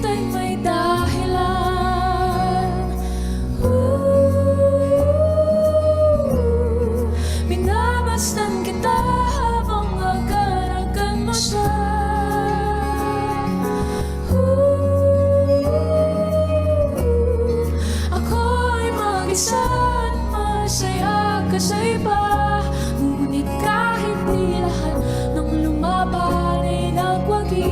ay may dahilan. Minabastan kita habang agad-agad mo siya. Ako'y mag-isa at masaya ka sa iba. Ngunit kahit di lahat ng lumaban ay nagwagi,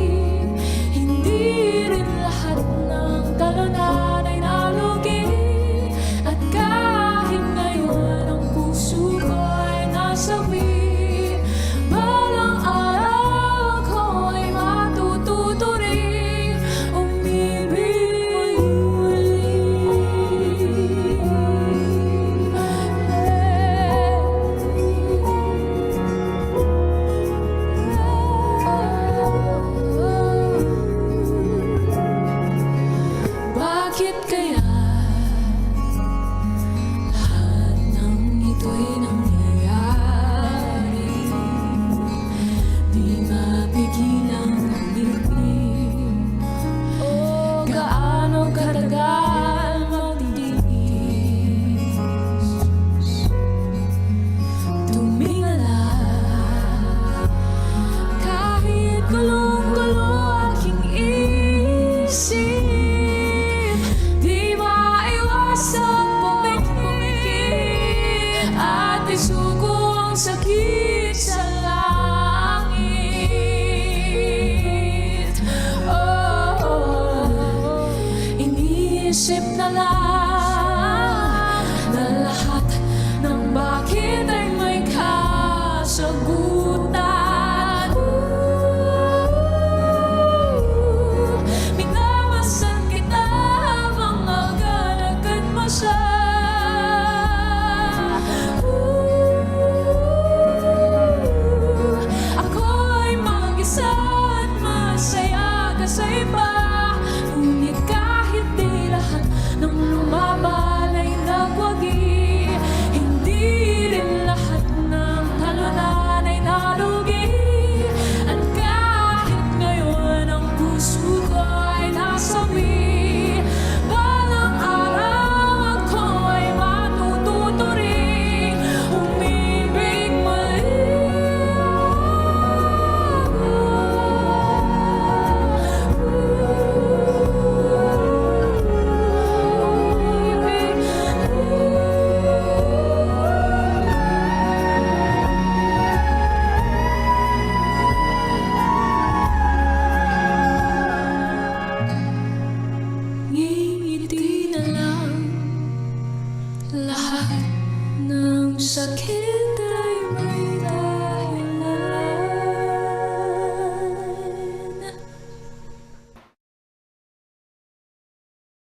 hindi rin lahat ng talunan ay nalugi. At kahit ngayon ang puso ko ay nasawi, balang araw ako ay matututo rin umibig muli. Bakit kaya lahat ng ito'y nangyayari? Di mapigilang umibig. Gaano katagal magtitiis? Tumingala kahit gulong-gulo aking isip. Di maiwasang pumikit at isuko ang sakit sa langit. Iniisip na lang na lahat ng bakit ay may kasagutan. Minabastan kita habang agad-agad mo siya. Ako'y mag-isa at masaya ka sa iba. Ngunit kahit di lahat ng lumaban ay nagwagi, hindi rin lahat ng talunan ay nalugi. At kahit ngayon ang puso ko ay nasawi, balang araw ako ay matututo rin umibig muli. Ngingiti na lang, lahat ng sakit ay